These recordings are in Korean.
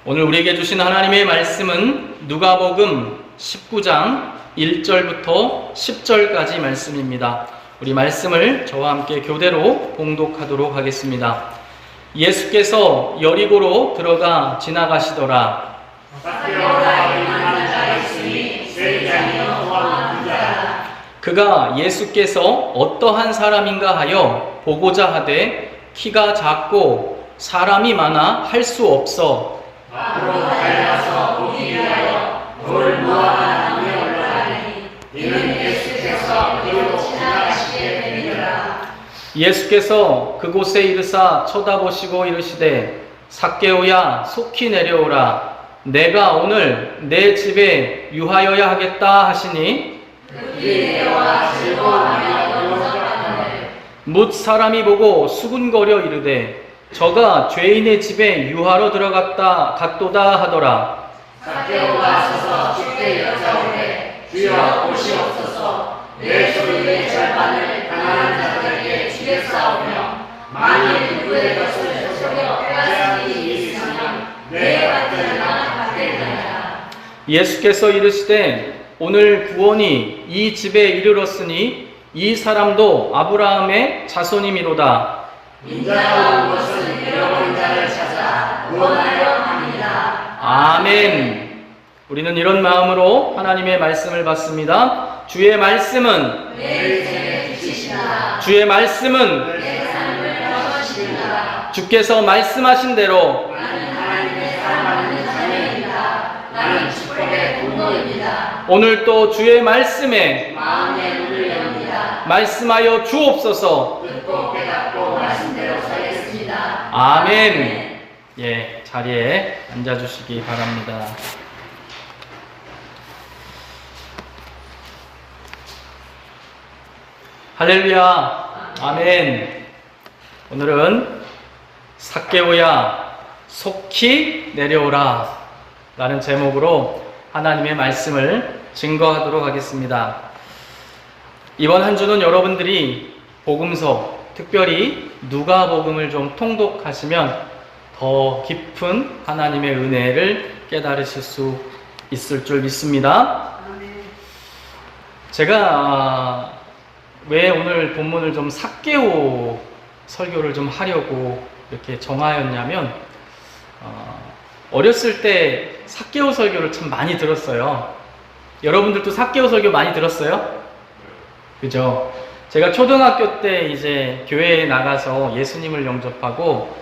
오늘 우리에게 주신 하나님의 말씀은 누가복음 19장 1절부터 10절까지 말씀입니다. 우리 말씀을 저와 함께 교대로 봉독하도록 하겠습니다. 예수께서 여리고로 들어가 지나가시더라. 그가 예수께서 어떠한 사람인가 하여 보고자 하되 키가 작고 사람이 많아 할 수 없어 앞으로 달려가서 보기 위하여 돌 모아가 나무에 올라가니 이는 예수께서 그리로 지나가시게 되니라. 예수께서 그곳에 이르사 쳐다보시고 이르시되 삭개오야 속히 내려오라. 내가 오늘 내 집에 유하여야 하겠다 하시니 내려와 즐거워하며 영접하는데 뭇 사람이 보고 수군거려 이르되 저가 죄인의 집에 유하러 갔도다 하더라. 삭개오가 서서 주께 여짜오되 주여 보시옵소서. 내 소유의 절반을 가난한 자들에게 주겠사오며 만일 누구의 것을 속여 빼앗은 일이 있으면 내 받들으나 받겠느냐. 예수께서 이르시되 오늘 구원이 이 집에 이르렀으니 이 사람도 아브라함의 자손이미로다. 인자가 온 것은 잃어버린 자를 찾아 구원하려 합니다. 아멘. 우리는 이런 마음으로 하나님의 말씀을 받습니다. 주의 말씀은 내 인생에 지시나 주의 말씀은 내 삶을 변화시키나. 주께서 말씀하신 대로 나는 하나님의 사랑하는 자녀입니다. 나는 축복의 공로입니다. 오늘 또 주의 말씀에 마음의 문을 엽니다. 말씀하여 주옵소서. 듣고 깨닫고 말씀대로 살겠습니다. 아멘. 예, 자리에 앉아주시기 바랍니다. 할렐루야. 아멘. 오늘은 삭개오야 속히 내려오라 라는 제목으로 하나님의 말씀을 증거하도록 하겠습니다. 이번 한 주는 여러분들이 복음서, 특별히 누가복음을 좀 통독하시면 더 깊은 하나님의 은혜를 깨달으실 수 있을 줄 믿습니다. 제가 왜 오늘 본문을 좀 삭개오 설교를 좀 하려고 이렇게 정하였냐면 어렸을 때 삭개오 설교를 참 많이 들었어요. 여러분들도 삭개오 설교 많이 들었어요? 그죠? 제가 초등학교 때 이제 교회에 나가서 예수님을 영접하고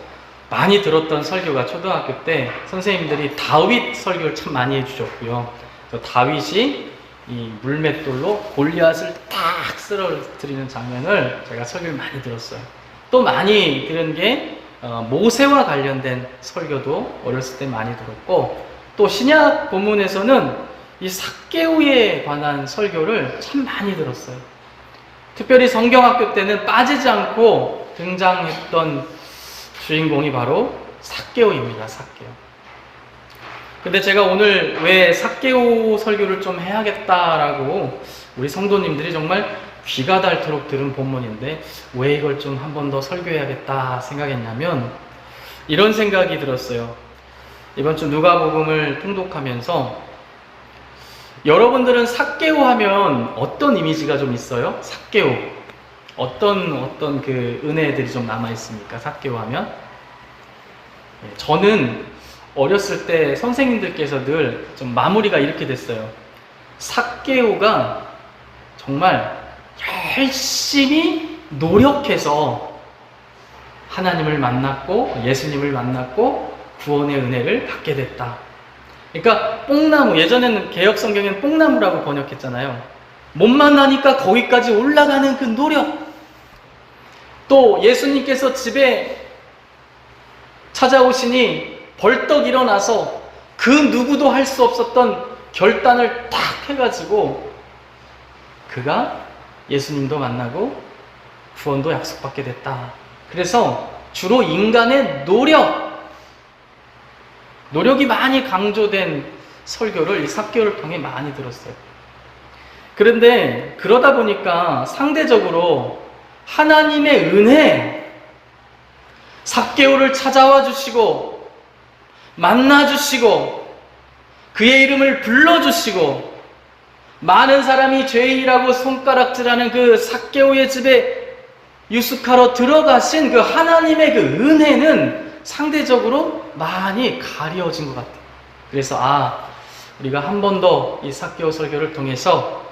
많이 들었던 설교가 초등학교 때 선생님들이 다윗 설교를 참 많이 해주셨고요. 다윗이 이 물맷돌로 골리앗을 딱 쓰러뜨리는 장면을 제가 설교를 많이 들었어요. 또 많이 들은 게 모세와 관련된 설교도 어렸을 때 많이 들었고, 또 신약 본문에서는 이 삭개오에 관한 설교를 참 많이 들었어요. 특별히 성경학교 때는 빠지지 않고 등장했던 주인공이 바로 삭개오입니다. 삭개오. 근데 제가 오늘 왜 삭개오 설교를 좀 해야겠다라고 우리 성도님들이 정말 귀가 닳도록 들은 본문인데 왜 이걸 좀 한 번 더 설교해야겠다 생각했냐면 이런 생각이 들었어요. 이번 주 누가복음을 통독하면서 여러분들은 삭개오 하면 어떤 이미지가 좀 있어요? 삭개오. 어떤 그 은혜들이 좀 남아 있습니까? 삭개오 하면? 저는 어렸을 때 선생님들께서 늘 좀 마무리가 이렇게 됐어요. 삭개오가 정말 열심히 노력해서 하나님을 만났고 예수님을 만났고 구원의 은혜를 받게 됐다. 그러니까 뽕나무, 예전에는 개역성경에는 뽕나무라고 번역했잖아요. 못 만나니까 거기까지 올라가는 그 노력. 또 예수님께서 집에 찾아오시니 벌떡 일어나서 그 누구도 할 수 없었던 결단을 딱 해가지고 그가 예수님도 만나고 구원도 약속받게 됐다. 그래서 주로 인간의 노력이 많이 강조된 설교를 이 삭개오를 통해 많이 들었어요. 그런데 그러다 보니까 상대적으로 하나님의 은혜, 삭개오를 찾아와 주시고 만나주시고 그의 이름을 불러주시고 많은 사람이 죄인이라고 손가락질하는 그 삭개오의 집에 유숙하러 들어가신 그 하나님의 그 은혜는 상대적으로 많이 가려진 것 같아요. 그래서 우리가 한 번 더 이 삭개오 설교를 통해서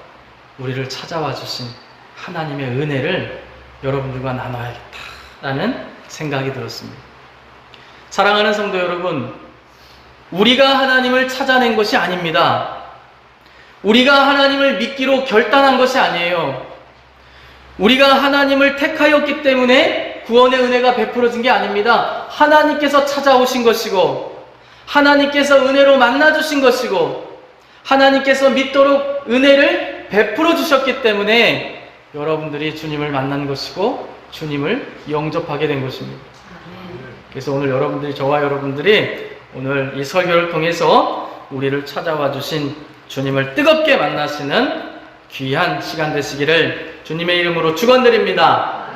우리를 찾아와 주신 하나님의 은혜를 여러분들과 나눠야겠다라는 생각이 들었습니다. 사랑하는 성도 여러분, 우리가 하나님을 찾아낸 것이 아닙니다. 우리가 하나님을 믿기로 결단한 것이 아니에요. 우리가 하나님을 택하였기 때문에 구원의 은혜가 베풀어진 게 아닙니다. 하나님께서 찾아오신 것이고 하나님께서 은혜로 만나주신 것이고 하나님께서 믿도록 은혜를 베풀어 주셨기 때문에 여러분들이 주님을 만난 것이고 주님을 영접하게 된 것입니다. 그래서 오늘 저와 여러분들이 오늘 이 설교를 통해서 우리를 찾아와 주신 주님을 뜨겁게 만나시는 귀한 시간 되시기를 주님의 이름으로 축원드립니다.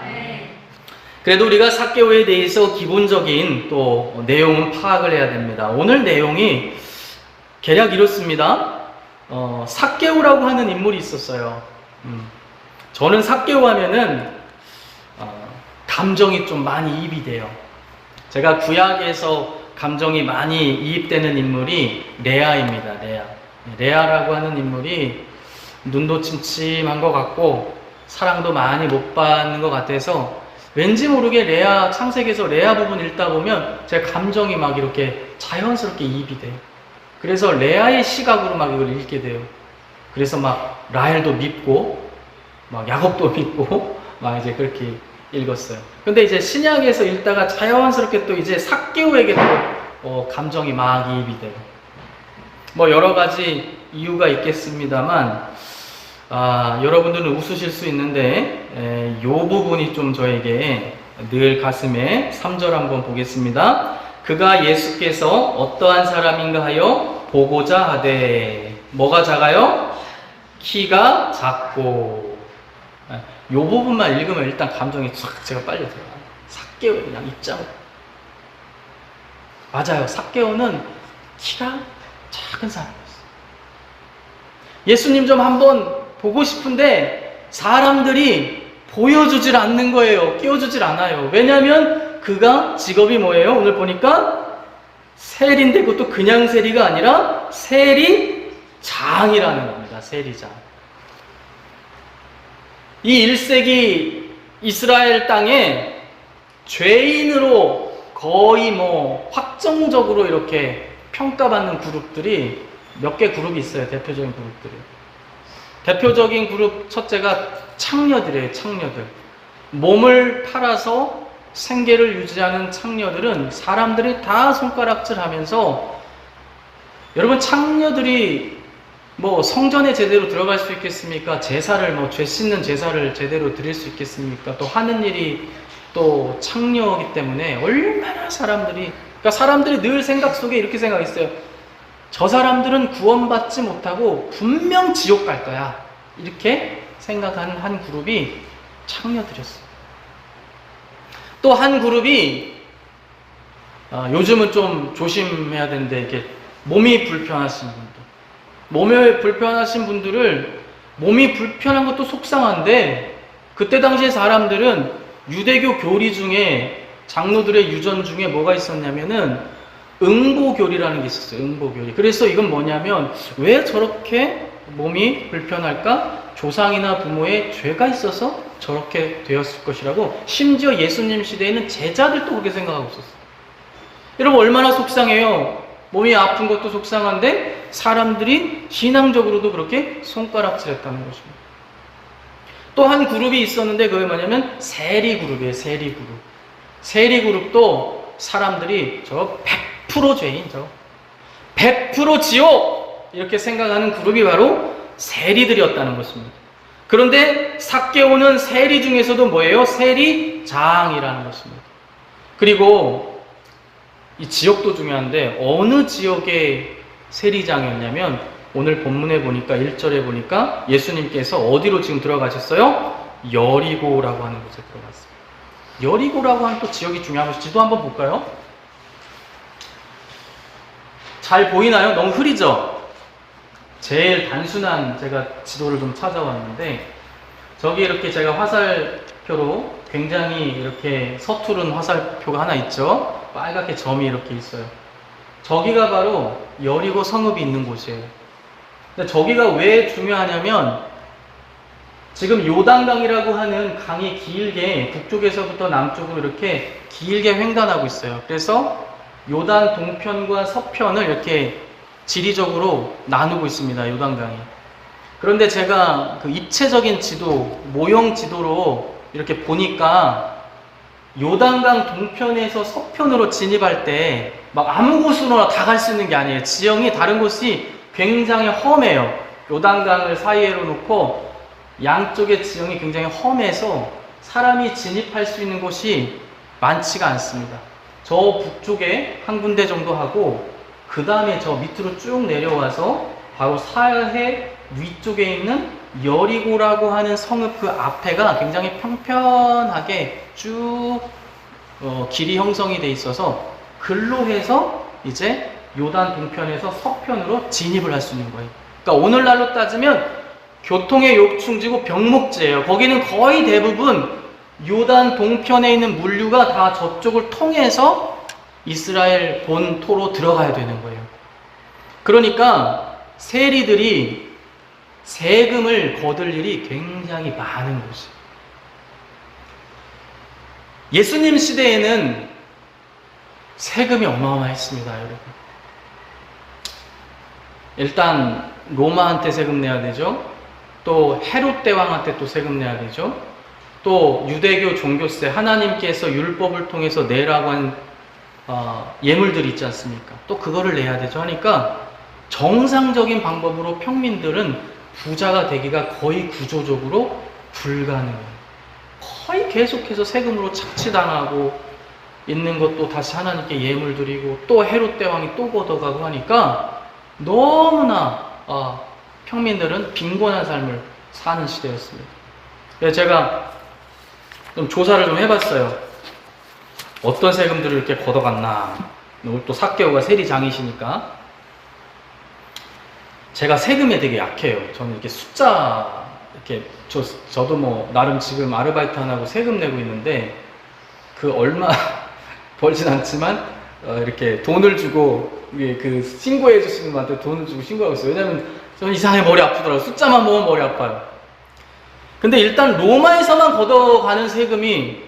그래도 우리가 삭개오에 대해서 기본적인 또 내용은 파악을 해야 됩니다. 오늘 내용이 대략 이렇습니다. 삭개오라고 하는 인물이 있었어요. 저는 삭개오 하면은 감정이 좀 많이 이입이 돼요. 제가 구약에서 감정이 많이 이입되는 인물이 레아입니다. 레아라고 하는 인물이 눈도 침침한 것 같고 사랑도 많이 못 받는 것 같아서 왠지 모르게 창세기에서 레아 부분 읽다 보면 제 감정이 막 이렇게 자연스럽게 이입이 돼요. 그래서 레아의 시각으로 막 이걸 읽게 돼요. 그래서 막 라헬도 믿고 막 야곱도 믿고 막 이제 그렇게 읽었어요. 근데 이제 신약에서 읽다가 자연스럽게 또 이제 삭개오에게 또 감정이 막 이입이 돼요. 뭐 여러 가지 이유가 있겠습니다만 여러분들은 웃으실 수 있는데 이 부분이 좀 저에게 늘 가슴에 3절 한번 보겠습니다. 그가 예수께서 어떠한 사람인가 하여 보고자 하되 뭐가 작아요? 키가 작고 이 부분만 읽으면 일단 감정이 쫙 제가 빨리 들어가요. 삭개오 그냥 입장으로 맞아요. 삭개오는 키가 작은 사람이었어요. 예수님 좀 한번 보고 싶은데 사람들이 보여주질 않는 거예요. 끼워주질 않아요. 왜냐하면 그가 직업이 뭐예요? 오늘 보니까 세리인데 그것도 그냥 세리가 아니라 세리장이라는 겁니다. 세리장. 이 1세기 이스라엘 땅에 죄인으로 거의 확정적으로 이렇게 평가받는 그룹들이 몇 개 그룹이 있어요. 대표적인 그룹들이. 대표적인 그룹 첫째가 창녀들이에요. 창녀들. 몸을 팔아서 생계를 유지하는 창녀들은 사람들이 다 손가락질하면서 여러분 창녀들이 성전에 제대로 들어갈 수 있겠습니까? 제사를 죄 씻는 제사를 제대로 드릴 수 있겠습니까? 또 하는 일이 또 창녀이기 때문에 얼마나 사람들이 늘 생각 속에 이렇게 생각했어요. 저 사람들은 구원받지 못하고 분명 지옥 갈 거야. 이렇게 생각하는 한 그룹이 창녀들이었어요. 또 한 그룹이 요즘은 좀 조심해야 되는데 이렇게 몸이 불편하신 분들. 몸이 불편하신 분들을 몸이 불편한 것도 속상한데 그때 당시에 사람들은 유대교 교리 중에 장로들의 유전 중에 뭐가 있었냐면은 응보교리라는 게 있었어요. 응보교리. 그래서 이건 뭐냐면 왜 저렇게 몸이 불편할까? 조상이나 부모의 죄가 있어서 저렇게 되었을 것이라고 심지어 예수님 시대에는 제자들도 그렇게 생각하고 있었어요. 여러분 얼마나 속상해요. 몸이 아픈 것도 속상한데 사람들이 신앙적으로도 그렇게 손가락질했다는 것입니다. 또 한 그룹이 있었는데 그게 뭐냐면 세리그룹이에요. 세리그룹. 세리그룹도 사람들이 100% 죄인, 100% 지옥 이렇게 생각하는 그룹이 바로 세리들이었다는 것입니다. 그런데 삭개오는 세리 중에서도 뭐예요? 세리장이라는 것입니다. 그리고 이 지역도 중요한데 어느 지역의 세리장이었냐면 오늘 본문에 보니까 1절에 보니까 예수님께서 어디로 지금 들어가셨어요? 여리고라고 하는 곳에 들어갔습니다. 여리고라고 하는 또 지역이 중요한 것이 지도 한번 볼까요? 잘 보이나요? 너무 흐리죠? 제일 단순한 제가 지도를 좀 찾아왔는데, 저기 이렇게 제가 화살표로 굉장히 이렇게 서투른 화살표가 하나 있죠? 빨갛게 점이 이렇게 있어요. 저기가 바로 여리고 성읍이 있는 곳이에요. 근데 저기가 왜 중요하냐면, 지금 요단강이라고 하는 강이 길게 북쪽에서부터 남쪽으로 이렇게 길게 횡단하고 있어요. 그래서 요단 동편과 서편을 이렇게 지리적으로 나누고 있습니다. 요단강이. 그런데 제가 그 입체적인 지도, 모형 지도로 이렇게 보니까 요단강 동편에서 서편으로 진입할 때 막 아무 곳으로나 다 갈 수 있는 게 아니에요. 지형이 다른 곳이 굉장히 험해요. 요단강을 사이에로 놓고 양쪽의 지형이 굉장히 험해서 사람이 진입할 수 있는 곳이 많지가 않습니다. 저 북쪽에 한 군데 정도 하고, 그 다음에 저 밑으로 쭉 내려와서 바로 사해 위쪽에 있는 여리고라고 하는 성읍 그 앞에가 굉장히 평평하게 쭉 길이 형성이 돼 있어서 글로 해서 이제 요단 동편에서 서편으로 진입을 할 수 있는 거예요. 그러니까 오늘날로 따지면 교통의 요충지고 병목지예요. 거기는 거의 대부분 요단 동편에 있는 물류가 다 저쪽을 통해서 이스라엘 본토로 들어가야 되는 거예요. 그러니까 세리들이 세금을 거둘 일이 굉장히 많은 곳이에요. 예수님 시대에는 세금이 어마어마했습니다, 여러분. 일단 로마한테 세금 내야 되죠. 또 헤롯 대왕한테 또 세금 내야 되죠. 또 유대교 종교세, 하나님께서 율법을 통해서 내라고 한 예물들이 있지 않습니까? 또 그거를 내야 되죠. 하니까 정상적인 방법으로 평민들은 부자가 되기가 거의 구조적으로 불가능해요. 거의 계속해서 세금으로 착취당하고 있는 것도 다시 하나님께 예물 드리고, 또 헤롯 대왕이 또 걷어가고 하니까 너무나 평민들은 빈곤한 삶을 사는 시대였습니다. 그래서 제가 좀 조사를 좀 해봤어요. 어떤 세금들을 이렇게 걷어갔나. 오늘 또 삭개오가 세리장이시니까. 제가 세금에 되게 약해요. 저는 이렇게 숫자, 이렇게 저도 뭐 나름 지금 아르바이트 안 하고 세금 내고 있는데, 그 얼마 벌진 않지만 이렇게 돈을 주고 그 신고해 주시는 분한테 돈을 주고 신고하고 있어요. 왜냐면 저는 이상하게 머리 아프더라고요. 숫자만 보면 머리 아파요. 근데 일단 로마에서만 걷어가는 세금이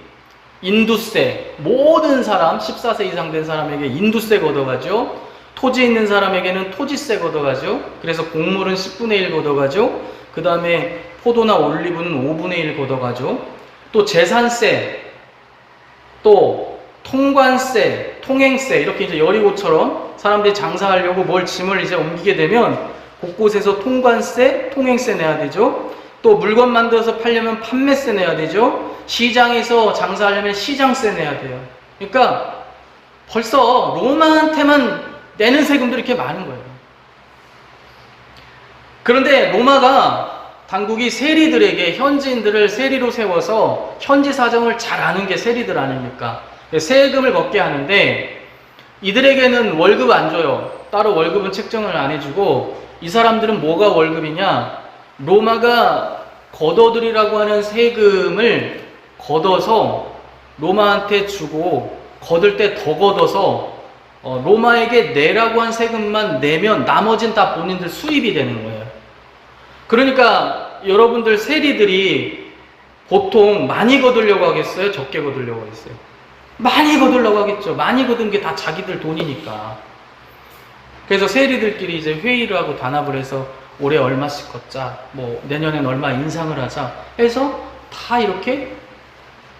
인두세, 모든 사람 14세 이상 된 사람에게 인두세 걷어가죠. 토지 있는 사람에게는 토지세 걷어가죠. 그래서 곡물은 10분의 1 걷어가죠. 그 다음에 포도나 올리브는 5분의 1 걷어가죠. 또 재산세, 또 통관세, 통행세, 이렇게 이제 여리고처럼 사람들이 장사하려고 뭘 짐을 이제 옮기게 되면 곳곳에서 통관세, 통행세 내야 되죠. 또 물건 만들어서 팔려면 판매세 내야 되죠. 시장에서 장사하려면 시장세 내야 돼요. 그러니까 벌써 로마한테만 내는 세금들이 이렇게 많은 거예요. 그런데 로마가 당국이 세리들에게 현지인들을 세리로 세워서 현지 사정을 잘 아는 게 세리들 아닙니까? 세금을 걷게 하는데 이들에게는 월급 안 줘요. 따로 월급은 책정을 안 해주고, 이 사람들은 뭐가 월급이냐? 로마가 걷어들이라고 하는 세금을 걷어서 로마한테 주고, 걷을 때 더 걷어서 로마에게 내라고 한 세금만 내면 나머지는 다 본인들 수입이 되는 거예요. 그러니까 여러분들 세리들이 보통 많이 거두려고 하겠어요? 적게 거두려고 하겠어요? 많이 거두려고 하겠죠. 많이 거둔 게 다 자기들 돈이니까. 그래서 세리들끼리 이제 회의를 하고 단합을 해서 올해 얼마씩 걷자, 뭐 내년엔 얼마 인상을 하자 해서 다 이렇게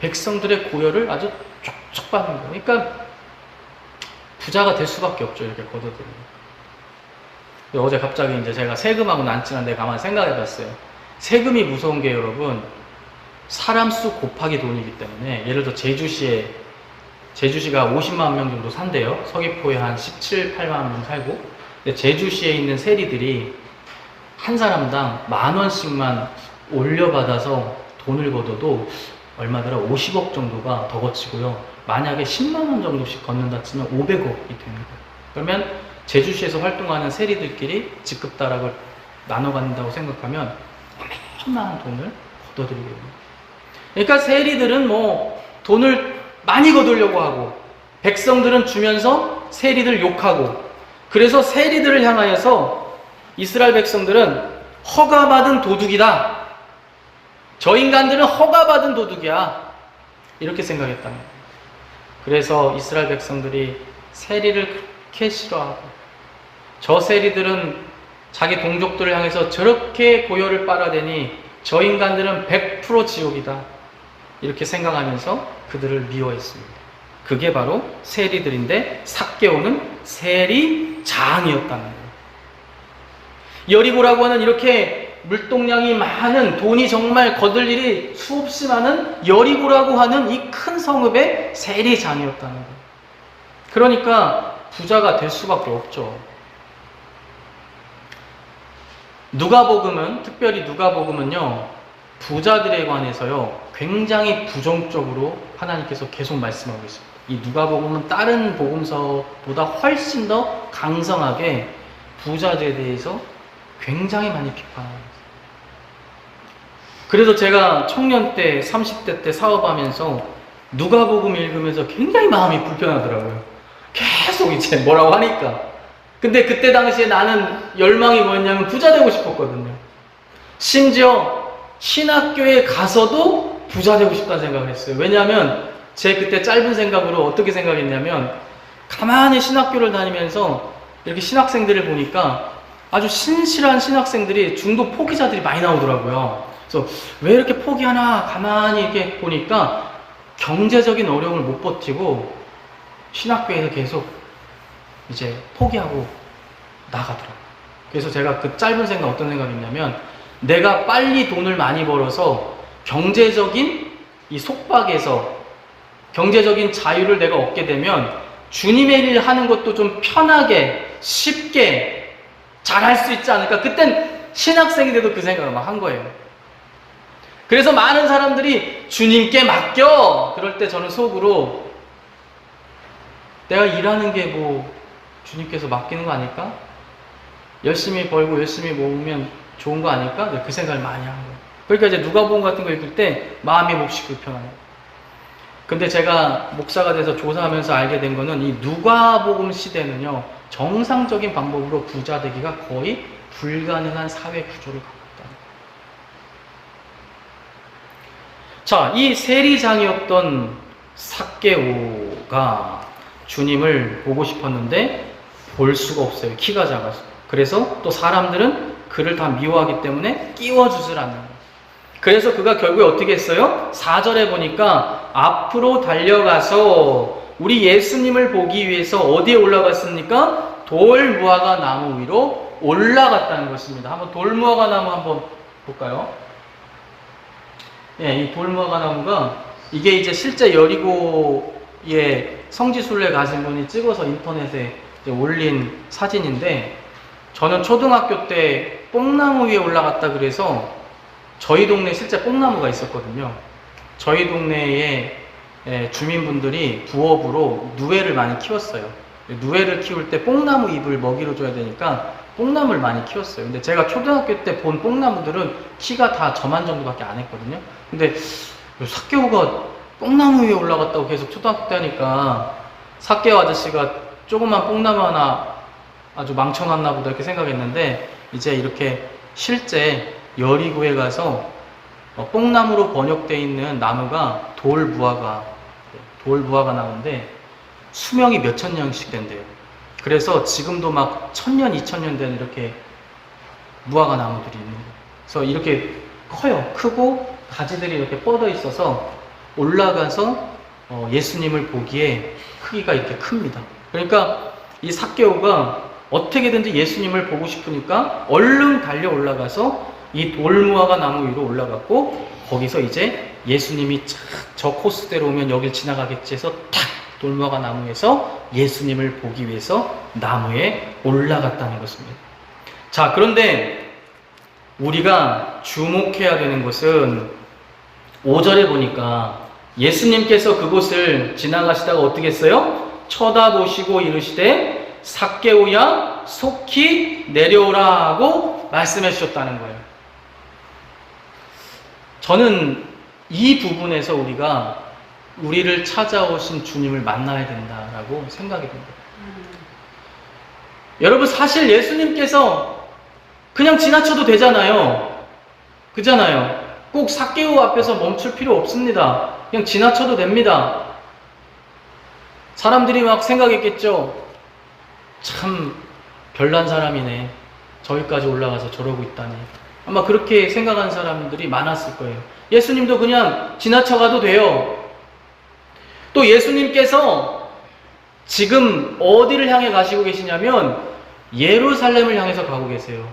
백성들의 고열을 아주 쫙쫙 받는 거예요. 그러니까 부자가 될 수밖에 없죠. 이렇게 걷어들이면. 어제 갑자기 이제 제가 세금하고는 안 친한데 가만히 생각해 봤어요. 세금이 무서운 게 여러분, 사람 수 곱하기 돈이기 때문에, 예를 들어 제주시가 50만 명 정도 산대요. 서귀포에 한 17, 8만 명 살고. 근데 제주시에 있는 세리들이 한 사람당 10,000원씩만 올려받아서 돈을 걷어도 얼마더라? 50억 정도가 더 거치고요. 만약에 10만 원 정도씩 걷는다 치면 500억이 되는 거예요. 그러면 제주시에서 활동하는 세리들끼리 직급다락을 나눠 갖는다고 생각하면 엄청난 돈을 거둬들이게 됩니다. 그러니까 세리들은 뭐 돈을 많이 거두려고 하고, 백성들은 주면서 세리들 욕하고, 그래서 세리들을 향하여서 이스라엘 백성들은 허가받은 도둑이다, 저 인간들은 허가받은 도둑이야, 이렇게 생각했답니다. 그래서 이스라엘 백성들이 세리를 그렇게 싫어하고, 저 세리들은 자기 동족들을 향해서 저렇게 고열을 빨아대니 저 인간들은 100% 지옥이다, 이렇게 생각하면서 그들을 미워했습니다. 그게 바로 세리들인데, 삭개오는 세리장이었다는 거예요. 여리고라고 하는 이렇게 물동량이 많은, 돈이 정말 거둘 일이 수없이 많은 여리고라고 하는 이 큰 성읍의 세리장이었다는 거예요. 그러니까 부자가 될 수밖에 없죠. 누가복음은, 특별히 누가복음은요, 부자들에 관해서요 굉장히 부정적으로 하나님께서 계속 말씀하고 있습니다. 이 누가복음은 다른 복음서보다 훨씬 더 강성하게 부자들에 대해서 굉장히 많이 비판하고 있어요. 그래서 제가 청년 때, 30대 때 사업하면서 누가복음 읽으면서 굉장히 마음이 불편하더라고요. 계속 이제 뭐라고 하니까. 근데 그때 당시에 나는 열망이 뭐였냐면 부자 되고 싶었거든요. 심지어 신학교에 가서도 부자 되고 싶다는 생각을 했어요. 왜냐하면 제 그때 짧은 생각으로 어떻게 생각했냐면, 가만히 신학교를 다니면서 이렇게 신학생들을 보니까 아주 신실한 신학생들이, 중도 포기자들이 많이 나오더라고요. 그래서 왜 이렇게 포기하나 가만히 이렇게 보니까 경제적인 어려움을 못 버티고 신학교에서 계속 이제 포기하고 나가더라고요. 그래서 제가 그 짧은 생각, 어떤 생각이냐면, 내가 빨리 돈을 많이 벌어서 경제적인 이 속박에서 경제적인 자유를 내가 얻게 되면 주님의 일 하는 것도 좀 편하게 쉽게 잘할 수 있지 않을까. 그땐 신학생이 돼도 그 생각을 막 한 거예요. 그래서 많은 사람들이 주님께 맡겨, 그럴 때 저는 속으로 내가 일하는 게 뭐 주님께서 맡기는 거 아닐까? 열심히 벌고 열심히 모으면 좋은 거 아닐까? 그 생각을 많이 한 거예요. 그러니까 이제 누가복음 같은 거 읽을 때 마음이 몹시 불편해요. 근데 제가 목사가 돼서 조사하면서 알게 된 거는, 이 누가복음 시대는요 정상적인 방법으로 부자 되기가 거의 불가능한 사회 구조를 갖고 있다. 자, 이 세리장이었던 삭개오가 주님을 보고 싶었는데 볼 수가 없어요. 키가 작아서. 그래서 또 사람들은 그를 다 미워하기 때문에 끼워주질 않는 거예요. 그래서 그가 결국에 어떻게 했어요? 4절에 보니까 앞으로 달려가서 우리 예수님을 보기 위해서 어디에 올라갔습니까? 돌무화과 나무 위로 올라갔다는 것입니다. 한번 돌무화과 나무 한번 볼까요? 예, 이 돌무화과 나무가, 이게 이제 실제 여리고의 성지순례 가신 분이 찍어서 인터넷에 올린 사진인데, 저는 초등학교 때 뽕나무 위에 올라갔다 그래서 저희 동네에 실제 뽕나무가 있었거든요. 저희 동네에 주민분들이 부업으로 누에를 많이 키웠어요. 누에를 키울 때 뽕나무 잎을 먹이로 줘야 되니까 뽕나무를 많이 키웠어요. 근데 제가 초등학교 때 본 뽕나무들은 키가 다 저만 정도밖에 안 했거든요. 근데 삭개오가 뽕나무 위에 올라갔다고 계속 초등학교 때 하니까 삭개오 아저씨가 조그만 뽕나무 하나 아주 망쳐놨나 보다 이렇게 생각했는데, 이제 이렇게 실제 여리고에 가서 뽕나무로 번역되어 있는 나무가 돌무화과 나무인데 수명이 몇천 년씩 된대요. 그래서 지금도 막 1000년, 2000년 된 이렇게 무화과 나무들이 있는 거예요. 그래서 이렇게 커요. 크고 가지들이 이렇게 뻗어 있어서 올라가서 예수님을 보기에 크기가 이렇게 큽니다. 그러니까 이 삭개오가 어떻게든지 예수님을 보고 싶으니까 얼른 달려 올라가서 이 돌무화과 나무 위로 올라갔고, 거기서 이제 예수님이 저 코스대로 오면 여길 지나가겠지 해서 탁 돌무화과 나무에서 예수님을 보기 위해서 나무에 올라갔다는 것입니다. 자, 그런데 우리가 주목해야 되는 것은 5절에 보니까 예수님께서 그곳을 지나가시다가 어떻게 했어요? 쳐다보시고 이르시되 삭개오야 속히 내려오라고 말씀해 주셨다는 거예요. 저는 이 부분에서 우리가 우리를 찾아오신 주님을 만나야 된다라고 생각이 됩니다. 여러분, 사실 예수님께서 그냥 지나쳐도 되잖아요. 그잖아요. 꼭 삭개오 앞에서 멈출 필요 없습니다. 그냥 지나쳐도 됩니다. 사람들이 막 생각했겠죠. 참 별난 사람이네. 저기까지 올라가서 저러고 있다니. 아마 그렇게 생각하는 사람들이 많았을 거예요. 예수님도 그냥 지나쳐가도 돼요. 또 예수님께서 지금 어디를 향해 가시고 계시냐면 예루살렘을 향해서 가고 계세요.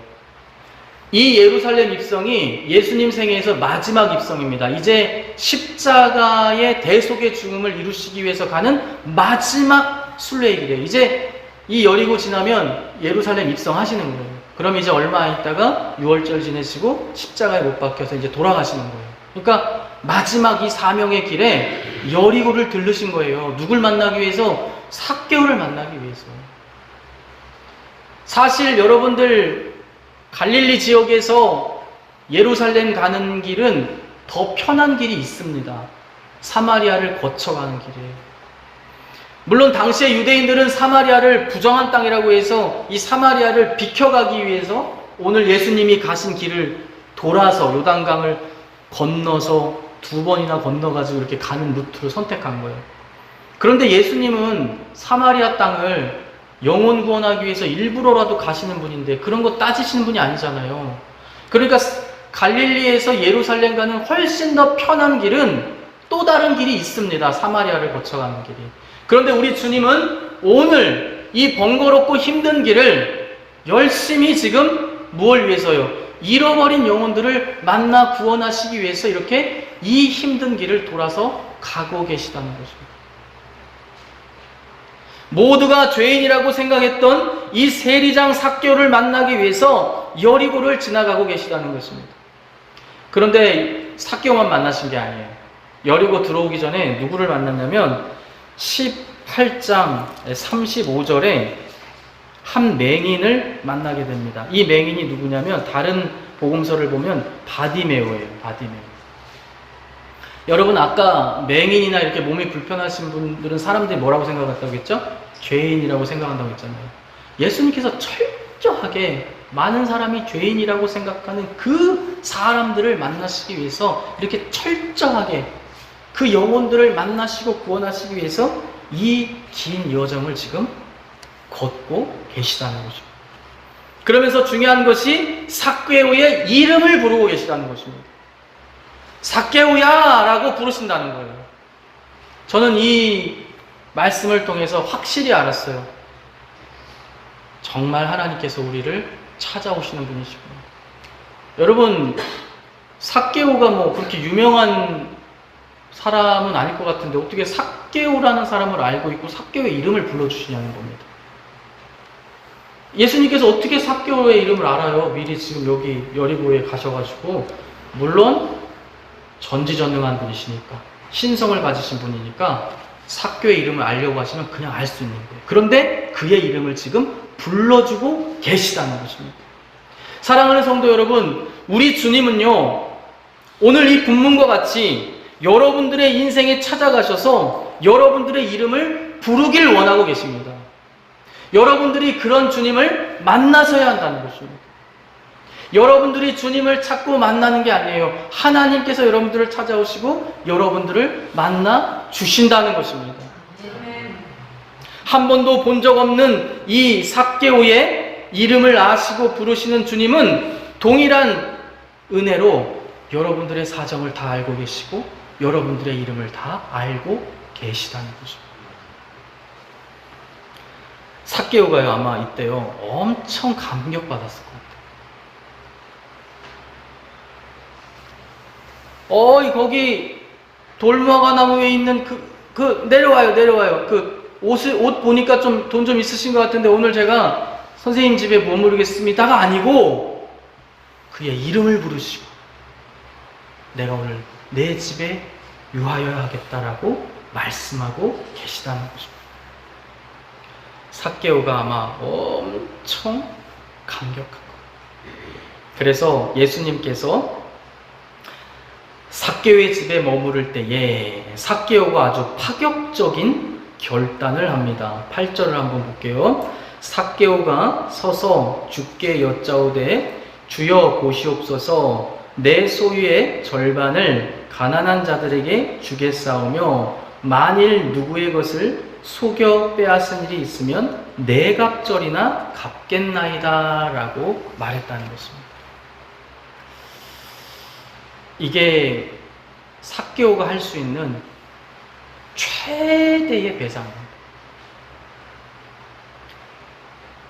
이 예루살렘 입성이 예수님 생애에서 마지막 입성입니다. 이제 십자가의 대속의 죽음을 이루시기 위해서 가는 마지막 순례의 길이에요. 이제 이 여리고 지나면 예루살렘 입성하시는 거예요. 그럼 이제 얼마 있다가 6월절 지내시고 십자가에 못 박혀서 이제 돌아가시는 거예요. 그러니까 마지막 이 사명의 길에 여리고를 들르신 거예요. 누굴 만나기 위해서? 삭개오를 만나기 위해서. 사실 여러분들 갈릴리 지역에서 예루살렘 가는 길은 더 편한 길이 있습니다. 사마리아를 거쳐가는 길이에요. 물론 당시에 유대인들은 사마리아를 부정한 땅이라고 해서 이 사마리아를 비켜가기 위해서 오늘 예수님이 가신 길을 돌아서 요단강을 건너서 2번이나 건너가지고 이렇게 가는 루트를 선택한 거예요. 그런데 예수님은 사마리아 땅을 영혼 구원하기 위해서 일부러라도 가시는 분인데 그런 거 따지시는 분이 아니잖아요. 그러니까 갈릴리에서 예루살렘 가는 훨씬 더 편한 길은 또 다른 길이 있습니다. 사마리아를 거쳐가는 길이. 그런데 우리 주님은 오늘 이 번거롭고 힘든 길을 열심히 지금 무엇을 위해서요? 잃어버린 영혼들을 만나 구원하시기 위해서 이렇게 이 힘든 길을 돌아서 가고 계시다는 것입니다. 모두가 죄인이라고 생각했던 이 세리장 삭개오를 만나기 위해서 여리고를 지나가고 계시다는 것입니다. 그런데 삭개오만 만나신 게 아니에요. 여리고 들어오기 전에 누구를 만났냐면 18장 35절에 한 맹인을 만나게 됩니다. 이 맹인이 누구냐면 다른 복음서를 보면 바디메오예요. 바디메오. 여러분, 아까 맹인이나 이렇게 몸이 불편하신 분들은 사람들이 뭐라고 생각한다고 했죠? 죄인이라고 생각한다고 했잖아요. 예수님께서 철저하게 많은 사람이 죄인이라고 생각하는 그 사람들을 만나시기 위해서 이렇게 철저하게 그 영혼들을 만나시고 구원하시기 위해서 이 긴 여정을 지금 걷고 계시다는 거죠. 그러면서 중요한 것이 삭개오의 이름을 부르고 계시다는 것입니다. 삭개오야! 라고 부르신다는 거예요. 저는 이 말씀을 통해서 확실히 알았어요. 정말 하나님께서 우리를 찾아오시는 분이시구나. 여러분, 삭개오가 뭐 그렇게 유명한 사람은 아닐 것 같은데 어떻게 삭개오라는 사람을 알고 있고 삭개오의 이름을 불러주시냐는 겁니다. 예수님께서 어떻게 삭개오의 이름을 알아요? 미리 지금 여기 여리고에 가셔가지고. 물론 전지전능한 분이시니까, 신성을 가지신 분이니까 삭개오의 이름을 알려고 하시면 그냥 알 수 있는 거예요. 그런데 그의 이름을 지금 불러주고 계시다는 것입니다. 사랑하는 성도 여러분, 우리 주님은요, 오늘 이 본문과 같이 여러분들의 인생에 찾아가셔서 여러분들의 이름을 부르길 원하고 계십니다. 여러분들이 그런 주님을 만나셔야 한다는 것입니다. 여러분들이 주님을 찾고 만나는 게 아니에요. 하나님께서 여러분들을 찾아오시고 여러분들을 만나 주신다는 것입니다. 한 번도 본 적 없는 이 삭개오의 이름을 아시고 부르시는 주님은 동일한 은혜로 여러분들의 사정을 다 알고 계시고 여러분들의 이름을 다 알고 계시다는 것입니다. 삭개오가요, 아마 이때요 엄청 감격받았을 것 같아요. 거기 돌무화과 나무 위에 있는 내려와요. 옷 보니까 좀 돈 좀 있으신 것 같은데 오늘 제가 선생님 집에 머무르겠습니다가 아니고 그의 이름을 부르시고 내가 오늘 내 집에 유하여야 하겠다라고 말씀하고 계시다는 것입니다. 삭개오가 아마 엄청 감격한 거예요. 그래서 예수님께서 삭개오의 집에 머무를 때에 삭개오가 아주 파격적인 결단을 합니다. 8절을 한번 볼게요. 삭개오가 서서 주께 여짜오되 주여 보시옵소서 내 소유의 절반을 가난한 자들에게 주겠사오며 만일 누구의 것을 속여 빼앗은 일이 있으면 네 갑절이나 갚겠나이다 라고 말했다는 것입니다. 이게 삭개오가 할 수 있는 최대의 배상입니다.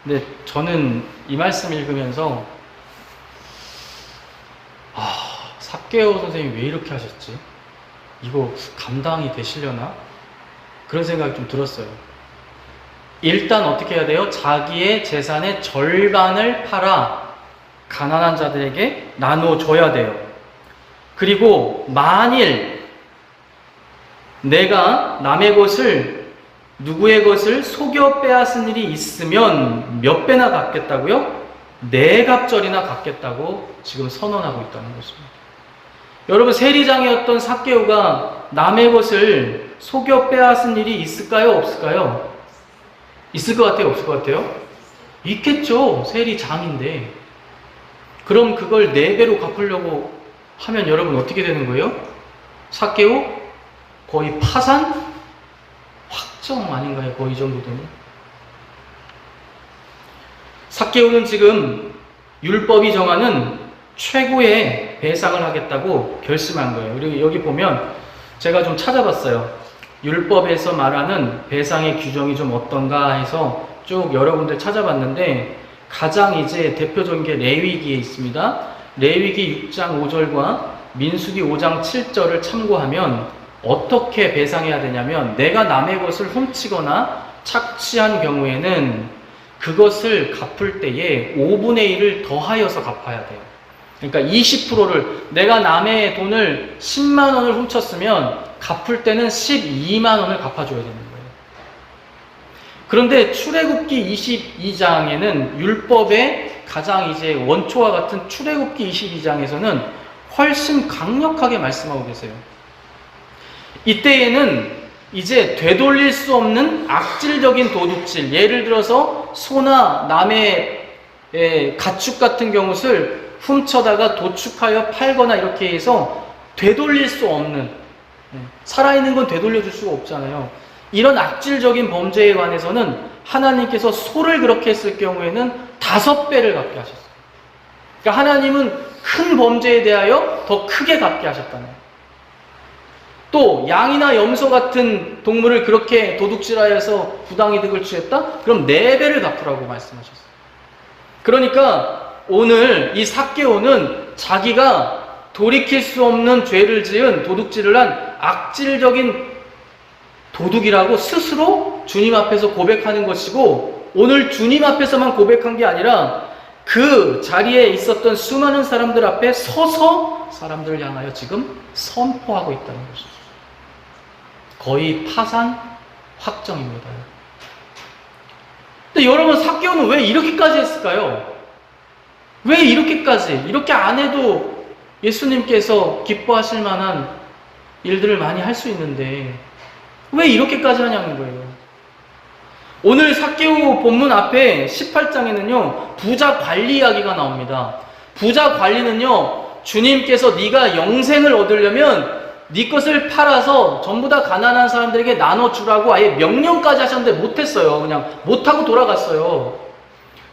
근데 저는 이 말씀 읽으면서 삭개오 선생님이 왜 이렇게 하셨지? 이거 감당이 되시려나? 그런 생각이 좀 들었어요. 일단 어떻게 해야 돼요? 자기의 재산의 절반을 팔아 가난한 자들에게 나눠줘야 돼요. 그리고 만일 내가 남의 것을, 누구의 것을 속여 빼앗은 일이 있으면 몇 배나 갚겠다고요? 네 갑절이나 갚겠다고 지금 선언하고 있다는 것입니다. 여러분, 세리장이었던 삭개오가 남의 것을 속여 빼앗은 일이 있을까요? 없을까요? 있을 것 같아요? 없을 것 같아요? 있겠죠. 세리장인데. 그럼 그걸 4배로 갚으려고 하면 여러분 어떻게 되는 거예요? 삭개오? 거의 파산? 확정 아닌가요? 거의 이 정도 되면? 삭개오는 지금 율법이 정하는 최고의 배상을 하겠다고 결심한 거예요. 그리고 여기 보면 제가 좀 찾아봤어요. 율법에서 말하는 배상의 규정이 좀 어떤가 해서 쭉 여러분들 찾아봤는데 가장 이제 대표적인 게 레위기에 있습니다. 레위기 6장 5절과 민수기 5장 7절을 참고하면 어떻게 배상해야 되냐면 내가 남의 것을 훔치거나 착취한 경우에는 그것을 갚을 때에 5분의 1을 더하여서 갚아야 돼요. 그러니까 20%를 내가 남의 돈을 10만 원을 훔쳤으면 갚을 때는 12만 원을 갚아줘야 되는 거예요. 그런데 출애굽기 22장에는 율법의 가장 이제 원초와 같은 출애굽기 22장에서는 훨씬 강력하게 말씀하고 계세요. 이때에는 이제 되돌릴 수 없는 악질적인 도둑질, 예를 들어서 소나 남의 가축 같은 경우를 훔쳐다가 도축하여 팔거나 이렇게 해서 되돌릴 수 없는, 살아있는 건 되돌려줄 수가 없잖아요. 이런 악질적인 범죄에 관해서는 하나님께서 소를 그렇게 했을 경우에는 5배를 갚게 하셨어요. 그러니까 하나님은 큰 범죄에 대하여 더 크게 갚게 하셨다는 거예요. 또 양이나 염소 같은 동물을 그렇게 도둑질하여서 부당이득을 취했다? 그럼 4배를 갚으라고 말씀하셨어요. 그러니까 오늘 이 삭개오는 자기가 돌이킬 수 없는 죄를 지은, 도둑질을 한 악질적인 도둑이라고 스스로 주님 앞에서 고백하는 것이고, 오늘 주님 앞에서만 고백한 게 아니라 그 자리에 있었던 수많은 사람들 앞에 서서 사람들을 향하여 지금 선포하고 있다는 것이죠. 거의 파산 확정입니다. 근데 여러분, 삭개오는 왜 이렇게까지 했을까요? 왜 이렇게까지? 이렇게 안 해도 예수님께서 기뻐하실 만한 일들을 많이 할 수 있는데 왜 이렇게까지 하냐는 거예요. 오늘 삭개오 본문 앞에 18장에는요 부자 관리 이야기가 나옵니다. 부자 관리는요, 주님께서 네가 영생을 얻으려면 네 것을 팔아서 전부 다 가난한 사람들에게 나눠주라고 아예 명령까지 하셨는데 못했어요. 그냥 못하고 돌아갔어요.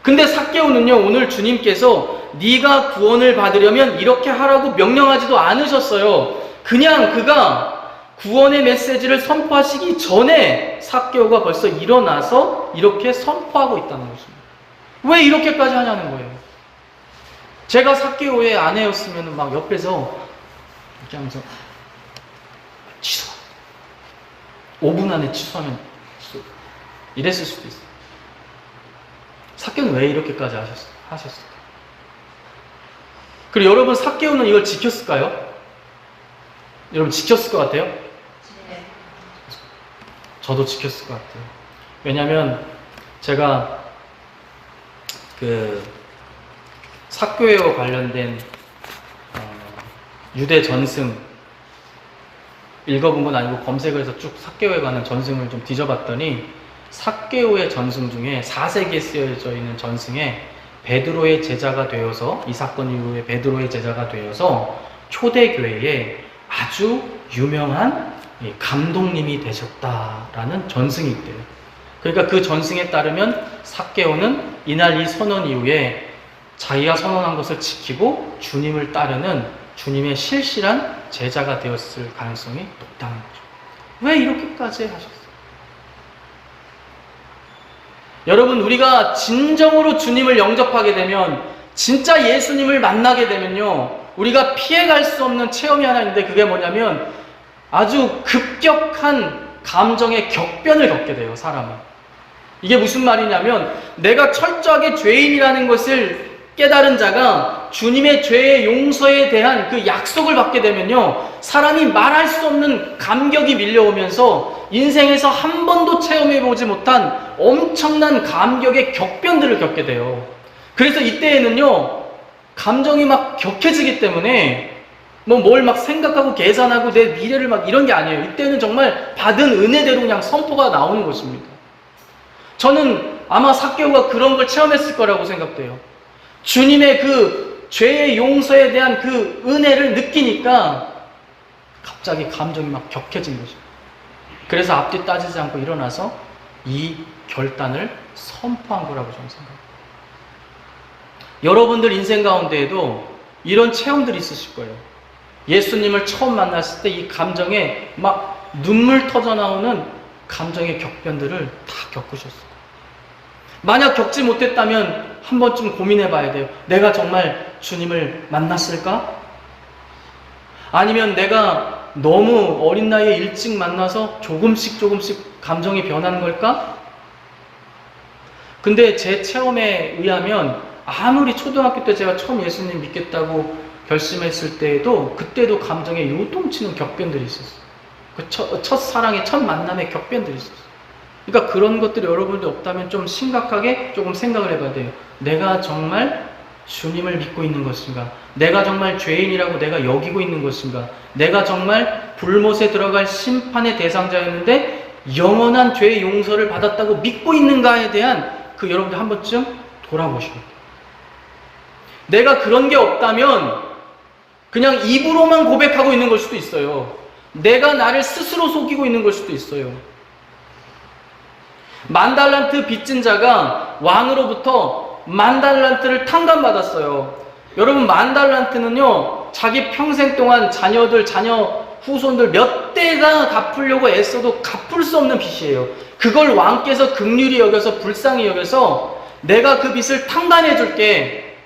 근데 삭개오는요, 오늘 주님께서 네가 구원을 받으려면 이렇게 하라고 명령하지도 않으셨어요. 그냥 그가 구원의 메시지를 선포하시기 전에 삭개오가 벌써 일어나서 이렇게 선포하고 있다는 것입니다. 왜 이렇게까지 하냐는 거예요. 제가 삭개오의 아내였으면 막 옆에서 이렇게 하면서 취소, 5분 안에 취소하면 이랬을 수도 있어요. 삭개오는 왜 이렇게까지 하셨을까요? 그리고 여러분, 삭개오는 이걸 지켰을까요? 여러분, 지켰을 것 같아요? 네. 저도 지켰을 것 같아요. 왜냐하면 제가 그 삭교회와 관련된 유대 전승 읽어본 건 아니고 검색을 해서 쭉 삭개오에 관한 전승을 좀 뒤져봤더니 삭개오의 전승 중에 4세기에 쓰여져 있는 전승에 베드로의 제자가 되어서 이 사건 이후에 베드로의 제자가 되어서 초대교회에 아주 유명한 감독님이 되셨다라는 전승이 있대요. 그러니까 그 전승에 따르면 삭개오는 이날 이 선언 이후에 자기가 선언한 것을 지키고 주님을 따르는 주님의 실실한 제자가 되었을 가능성이 높다는 거죠. 왜 이렇게까지 하셨어요? 여러분, 우리가 진정으로 주님을 영접하게 되면, 진짜 예수님을 만나게 되면요, 우리가 피해갈 수 없는 체험이 하나 있는데 그게 뭐냐면 아주 급격한 감정의 격변을 겪게 돼요, 사람은. 이게 무슨 말이냐면 내가 철저하게 죄인이라는 것을 깨달은 자가 주님의 죄의 용서에 대한 그 약속을 받게 되면요, 사람이 말할 수 없는 감격이 밀려오면서 인생에서 한 번도 체험해보지 못한 엄청난 감격의 격변들을 겪게 돼요. 그래서 이때에는요, 감정이 막 격해지기 때문에 뭘 막 생각하고 계산하고 내 미래를 막 이런 게 아니에요. 이때는 정말 받은 은혜대로 그냥 선포가 나오는 것입니다. 저는 아마 삭개오가 그런 걸 체험했을 거라고 생각돼요. 주님의 그 죄의 용서에 대한 그 은혜를 느끼니까 갑자기 감정이 막 격해진 거죠. 그래서 앞뒤 따지지 않고 일어나서 이 결단을 선포한 거라고 저는 생각합니다. 여러분들 인생 가운데에도 이런 체험들이 있으실 거예요. 예수님을 처음 만났을 때 이 감정에 막 눈물 터져 나오는 감정의 격변들을 다 겪으셨어요. 만약 겪지 못했다면 한 번쯤 고민해 봐야 돼요. 내가 정말 주님을 만났을까? 아니면 내가 너무 어린 나이에 일찍 만나서 조금씩 감정이 변하는 걸까? 근데 제 체험에 의하면 아무리 초등학교 때 제가 처음 예수님 믿겠다고 결심했을 때에도 그때도 감정에 요동치는 격변들이 있었어요. 그 첫 사랑의 첫 만남의 격변들이 있었어요. 그러니까 그런 것들이 여러분들 없다면 좀 심각하게 조금 생각을 해봐야 돼요. 내가 정말 주님을 믿고 있는 것인가? 내가 정말 죄인이라고 내가 여기고 있는 것인가? 내가 정말 불못에 들어갈 심판의 대상자였는데 영원한 죄의 용서를 받았다고 믿고 있는가에 대한 그 여러분들 한 번쯤 돌아보시고, 내가 그런 게 없다면 그냥 입으로만 고백하고 있는 걸 수도 있어요. 내가 나를 스스로 속이고 있는 걸 수도 있어요. 10,000달란트 빚진 자가 왕으로부터 10,000달란트를 탕감받았어요. 여러분, 10,000달란트는요, 자기 평생 동안 자녀 후손들 몇 대가 갚으려고 애써도 갚을 수 없는 빚이에요. 그걸 왕께서 긍휼히 여겨서 불쌍히 여겨서 내가 그 빚을 탕감해 줄게.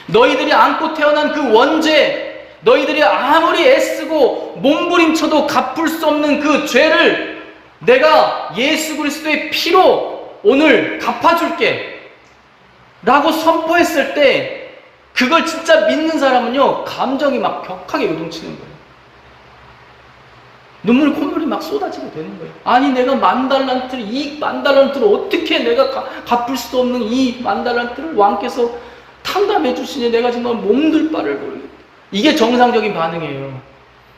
너희들이 안고 태어난 그 원죄, 너희들이 아무리 애쓰고 몸부림쳐도 갚을 수 없는 그 죄를 내가 예수 그리스도의 피로 오늘 갚아줄게 라고 선포했을 때 그걸 진짜 믿는 사람은요, 감정이 막 격하게 요동치는 거예요. 눈물 콧물이 막 쏟아지게 되는 거예요. 아니, 내가 10,000달란트를, 이 10,000달란트를 어떻게 내가 갚을 수도 없는 이 10,000달란트를 왕께서 탕감해 주시니 내가 정말 몸둘 바를 모르겠다. 이게 정상적인 반응이에요.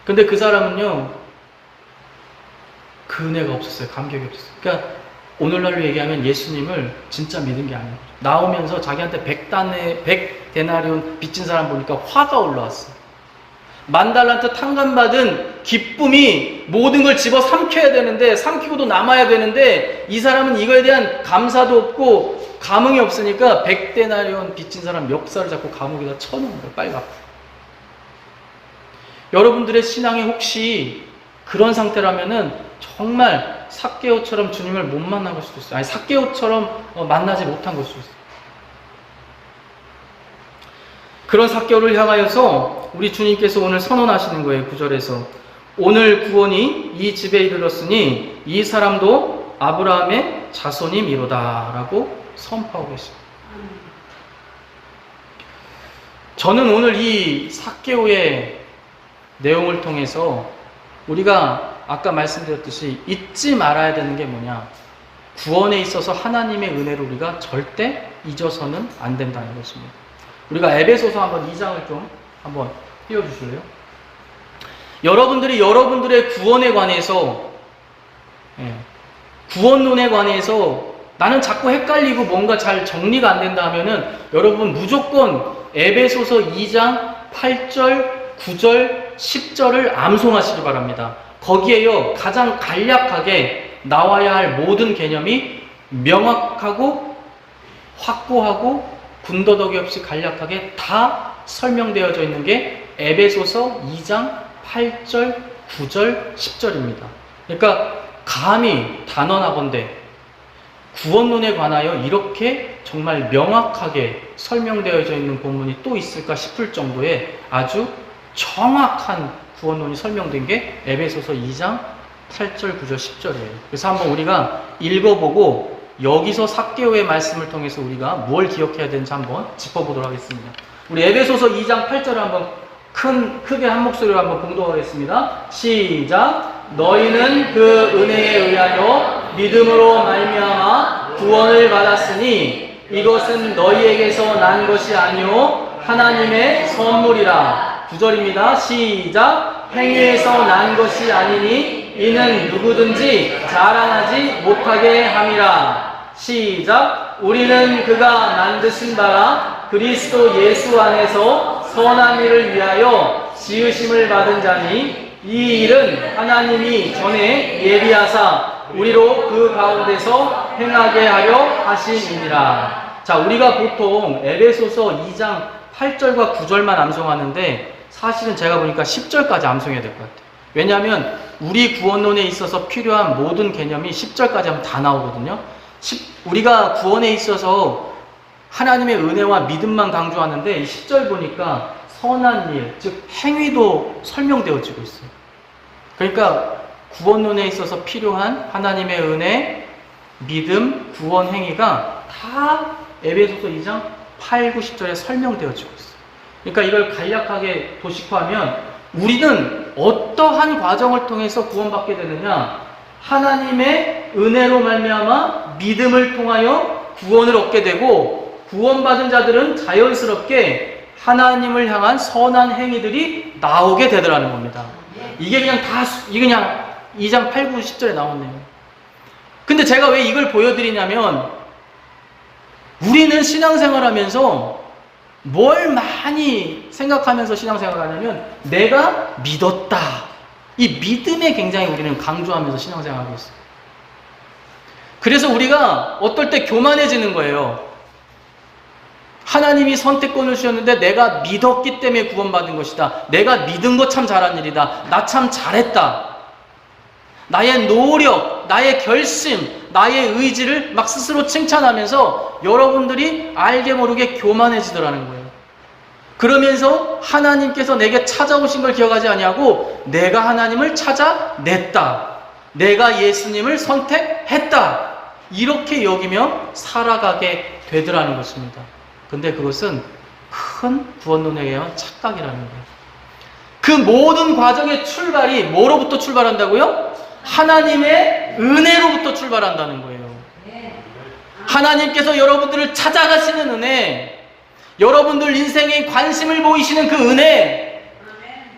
근데 그 사람은요, 그 은혜가 없었어요. 감격이 없었어요. 그러니까 오늘날로 얘기하면 예수님을 진짜 믿은 게 아니에요. 나오면서 자기한테 100데나리온 빚진 사람 보니까 화가 올라왔어요. 10,000달란트 탕감받은 기쁨이 모든 걸 집어 삼켜야 되는데, 삼키고도 남아야 되는데, 이 사람은 이거에 대한 감사도 없고 감흥이 없으니까 100데나리온 빚진 사람 멱살을 잡고 감옥에다 쳐놓은 거예요. 빨리 갚고. 여러분들의 신앙이 혹시 그런 상태라면은 정말 삭개오처럼 주님을 못 만난 걸 수도 있어요. 아니, 삭개오처럼 만나지 못한 걸 수도 있어요. 그런 삭개오를 향하여서 우리 주님께서 오늘 선언하시는 거예요. 9절에서 오늘 구원이 이 집에 이르렀으니 이 사람도 아브라함의 자손이미로다 라고 선포하고 계십니다. 저는 오늘 이 삭개오의 내용을 통해서 우리가 아까 말씀드렸듯이 잊지 말아야 되는 게 뭐냐, 구원에 있어서 하나님의 은혜를 우리가 절대 잊어서는 안 된다는 것입니다. 우리가 에베소서 한번 2장을 좀 한번 띄워주실래요? 여러분들이 여러분들의 구원에 관해서, 구원론에 관해서 나는 자꾸 헷갈리고 뭔가 잘 정리가 안 된다 하면은 여러분 무조건 에베소서 2장 8절, 9절, 10절을 암송하시기 바랍니다. 거기에요, 가장 간략하게 나와야 할 모든 개념이 명확하고 확고하고 군더더기 없이 간략하게 다 설명되어져 있는 게 에베소서 2장 8절, 9절, 10절입니다. 그러니까 감히 단언하건대 구원론에 관하여 이렇게 정말 명확하게 설명되어져 있는 본문이 또 있을까 싶을 정도의 아주 정확한 구원론이 설명된 게 에베소서 2장 8절, 9절, 10절이에요. 그래서 한번 우리가 읽어보고 여기서 삭개오의 말씀을 통해서 우리가 뭘 기억해야 되는지 한번 짚어보도록 하겠습니다. 우리 에베소서 2장 8절을 한번 크게 한 목소리로 한번 봉독하겠습니다. 시작. 너희는 그 은혜에 의하여 믿음으로 말미암아 구원을 받았으니 이것은 너희에게서 난 것이 아니요 하나님의 선물이라. 9절입니다. 시작. 행위에서 난 것이 아니니 이는 누구든지 자랑하지 못하게 함이라. 시작. 우리는 그가 만드신 바라 그리스도 예수 안에서 선한 일을 위하여 지으심을 받은 자니 이 일은 하나님이 전에 예비하사 우리로 그 가운데서 행하게 하려 하심이니라. 자, 우리가 보통 에베소서 2장 8절과 9절만 암송하는데 사실은 제가 보니까 10절까지 암송해야 될 것 같아요. 왜냐하면 우리 구원론에 있어서 필요한 모든 개념이 10절까지 하면 다 나오거든요. 우리가 구원에 있어서 하나님의 은혜와 믿음만 강조하는데 이 10절 보니까 선한 일, 즉 행위도 설명되어지고 있어요. 그러니까 구원론에 있어서 필요한 하나님의 은혜, 믿음, 구원 행위가 다 에베소서 2장 8, 9, 10절에 설명되어지고 있어요. 그러니까 이걸 간략하게 도식화하면 우리는 어떠한 과정을 통해서 구원받게 되느냐? 하나님의 은혜로 말미암아 믿음을 통하여 구원을 얻게 되고 구원받은 자들은 자연스럽게 하나님을 향한 선한 행위들이 나오게 되더라는 겁니다. 이게 그냥 2장 8, 9, 10절에 나오네요. 근데 제가 왜 이걸 보여드리냐면 우리는 신앙생활 하면서 뭘 많이 생각하면서 신앙생활 하냐면 내가 믿었다. 이 믿음에 굉장히 우리는 강조하면서 신앙생활하고 있어요. 그래서 우리가 어떨 때 교만해지는 거예요. 하나님이 선택권을 주셨는데 내가 믿었기 때문에 구원받은 것이다. 내가 믿은 거 참 잘한 일이다. 나 참 잘했다. 나의 노력, 나의 결심, 나의 의지를 막 스스로 칭찬하면서 여러분들이 알게 모르게 교만해지더라는 거예요. 그러면서 하나님께서 내게 찾아오신 걸 기억하지 아니하고 내가 하나님을 찾아냈다. 내가 예수님을 선택했다. 이렇게 여기며 살아가게 되더라는 것입니다. 근데 그것은 큰 구원론에 의한 착각이라는 거예요. 그 모든 과정의 출발이 뭐로부터 출발한다고요? 하나님의 은혜로부터 출발한다는 거예요. 하나님께서 여러분들을 찾아가시는 은혜, 여러분들 인생에 관심을 보이시는 그 은혜,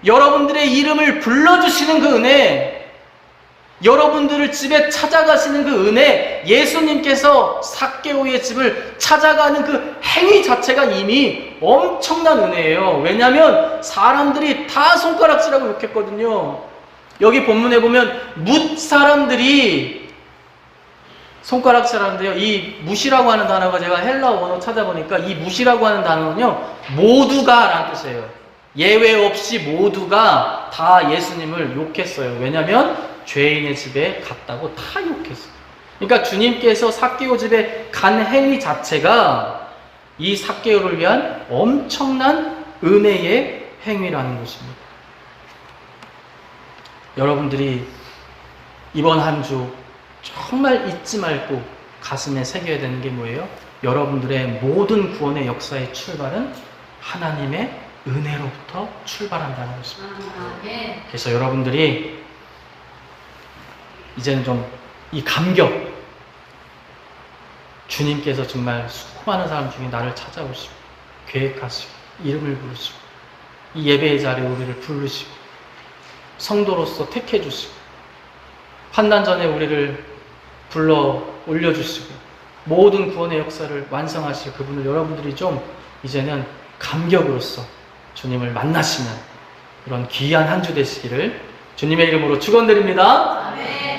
여러분들의 이름을 불러주시는 그 은혜, 여러분들을 집에 찾아가시는 그 은혜, 예수님께서 삭개오의 집을 찾아가는 그 행위 자체가 이미 엄청난 은혜예요. 왜냐하면 사람들이 다 손가락질하고 욕했거든요. 여기 본문에 보면 뭇 사람들이 손가락질하는데요. 이 뭇이라고 하는 단어가 제가 헬라어 원어 찾아보니까 이 뭇이라고 하는 단어는요, 모두가 라는 뜻이에요. 예외 없이 모두가 다 예수님을 욕했어요. 왜냐하면 죄인의 집에 갔다고 다 욕했어요. 그러니까 주님께서 삭개오 집에 간 행위 자체가 이 삭개오를 위한 엄청난 은혜의 행위라는 것입니다. 여러분들이 이번 한 주 정말 잊지 말고 가슴에 새겨야 되는 게 뭐예요? 여러분들의 모든 구원의 역사의 출발은 하나님의 은혜로부터 출발한다는 것입니다. 그래서 여러분들이 이제는 좀 이 감격, 주님께서 정말 수많은 사람 중에 나를 찾아오시고 계획하시고 이름을 부르시고 이 예배의 자리에 우리를 부르시고 성도로서 택해 주시고 환난 전에 우리를 불러 올려주시고 모든 구원의 역사를 완성하실 그분을 여러분들이 좀 이제는 감격으로써 주님을 만나시는 그런 귀한 한 주 되시기를 주님의 이름으로 축원드립니다. 아멘.